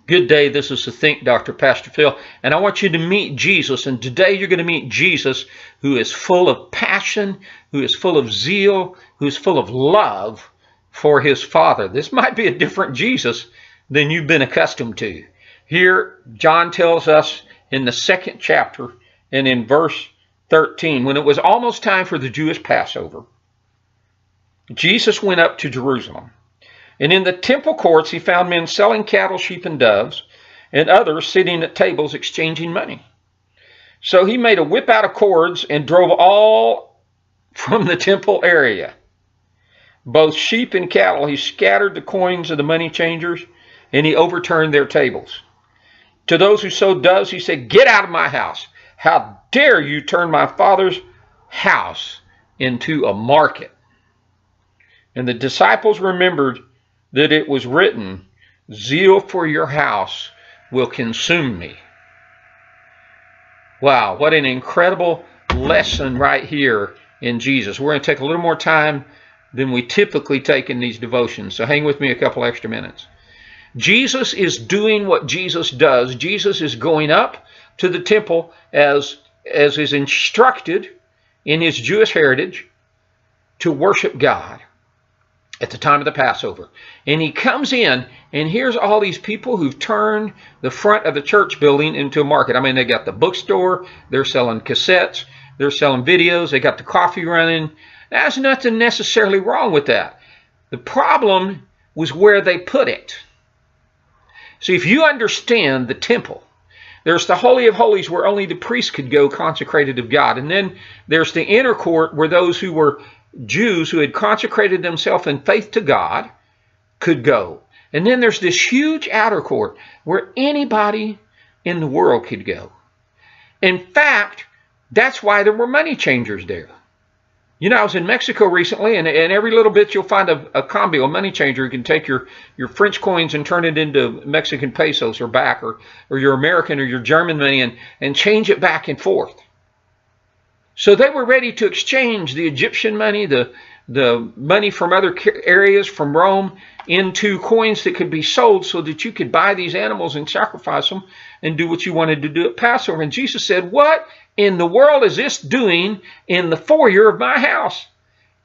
Good day. This is the Think Doctor, Pastor Phil, and I want you to meet Jesus. And today you're going to meet Jesus, who is full of passion, who is full of zeal, who is full of love for his Father. This might be a different Jesus than you've been accustomed to. Here, John tells us in the 2nd chapter and in verse 13, when it was almost time for the Jewish Passover, Jesus went up to Jerusalem. And in the temple courts he found men selling cattle, sheep, and doves, and others sitting at tables exchanging money. So he made a whip out of cords and drove all from the temple area. Both sheep and cattle, he scattered the coins of the money changers, and he overturned their tables. To those who sold doves, he said, "Get out of my house. How dare you turn my Father's house into a market?" And the disciples remembered that it was written, "Zeal for your house will consume me." Wow, what an incredible lesson right here in Jesus. We're going to take a little more time than we typically take in these devotions, so hang with me a couple extra minutes. Jesus is doing what Jesus does. Jesus is going up to the temple as is instructed in his Jewish heritage to worship God at the time of the Passover. And he comes in, and here's all these people who've turned the front of the church building into a market. I mean, they got the bookstore, they're selling cassettes, they're selling videos, they got the coffee running. There's nothing necessarily wrong with that. The problem was where they put it. See, if you understand the temple, there's the Holy of Holies where only the priest could go, consecrated of God. And then there's the inner court where those who were Jews who had consecrated themselves in faith to God could go. And then there's this huge outer court where anybody in the world could go. In fact, that's why there were money changers there. You know, I was in Mexico recently, and every little bit you'll find a cambio, a money changer. You can take your French coins and turn it into Mexican pesos or back, or your American or your German money and change it back and forth. So they were ready to exchange the Egyptian money, the money from other areas from Rome, into coins that could be sold so that you could buy these animals and sacrifice them and do what you wanted to do at Passover. And Jesus said, "What in the world is this doing in the foyer of my house?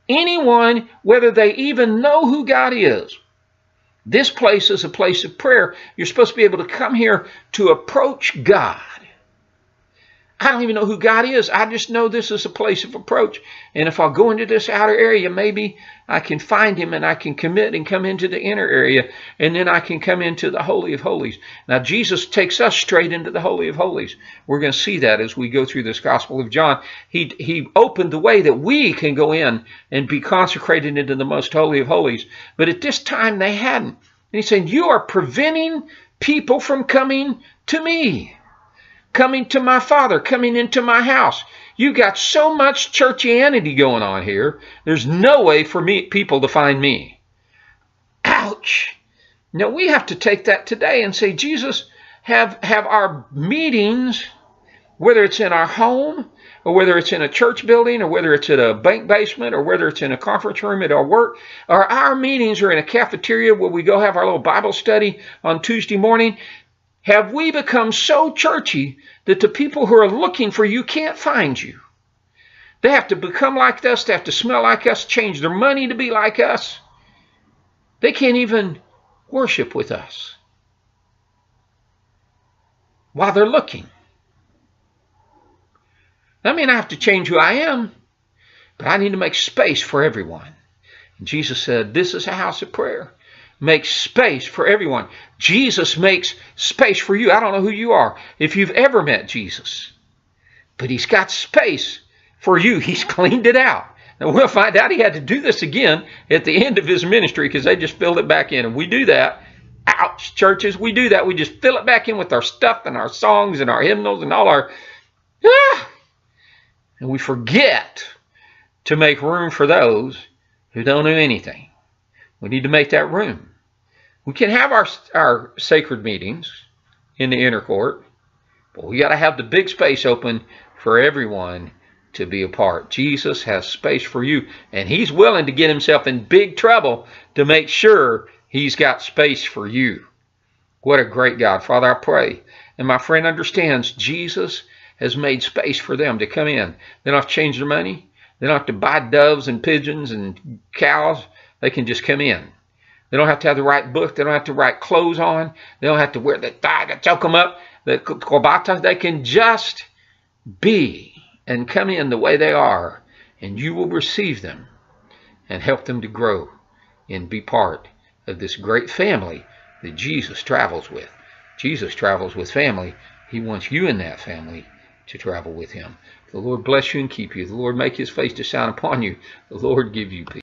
Anyone, whether they even know who God is, this place is a place of prayer. You're supposed to be able to come here to approach God. I don't even know who God is. I just know this is a place of approach. And if I'll go into this outer area, maybe I can find him and I can commit and come into the inner area. And then I can come into the Holy of Holies." Now, Jesus takes us straight into the Holy of Holies. We're going to see that as we go through this Gospel of John. He opened the way that we can go in and be consecrated into the most Holy of Holies. But at this time, they hadn't. And he's saying, "You are preventing people from coming to me, coming to my Father, coming into my house. You got so much churchianity going on here. There's no way for people to find me." Ouch. Now we have to take that today and say, Jesus, have our meetings, whether it's in our home, or whether it's in a church building, or whether it's at a bank basement, or whether it's in a conference room at our work, or our meetings are in a cafeteria where we go have our little Bible study on Tuesday morning. Have we become so churchy that the people who are looking for you can't find you? They have to become like us. They have to smell like us, change their money to be like us. They can't even worship with us while they're looking. I mean, I have to change who I am, but I need to make space for everyone. And Jesus said, "This is a house of prayer." Make space for everyone. Jesus makes space for you. I don't know who you are, if you've ever met Jesus, but he's got space for you. He's cleaned it out. Now we'll find out he had to do this again at the end of his ministry because they just filled it back in. And we do that. Ouch, churches, we do that. We just fill it back in with our stuff and our songs and our hymnals and all our... And we forget to make room for those who don't know anything. We need to make that room. We can have our sacred meetings in the inner court, but we got to have the big space open for everyone to be a part. Jesus has space for you, and he's willing to get himself in big trouble to make sure he's got space for you. What a great God. Father, I pray, and my friend understands Jesus has made space for them to come in. They don't have to change their money. They don't have to buy doves and pigeons and cows. They can just come in. They don't have to have the right book. They don't have to write clothes on. They don't have to wear the tie to choke them up, the corbata. They can just be and come in the way they are, and you will receive them and help them to grow and be part of this great family that Jesus travels with. Jesus travels with family. He wants you in that family to travel with him. The Lord bless you and keep you. The Lord make his face to shine upon you. The Lord give you peace.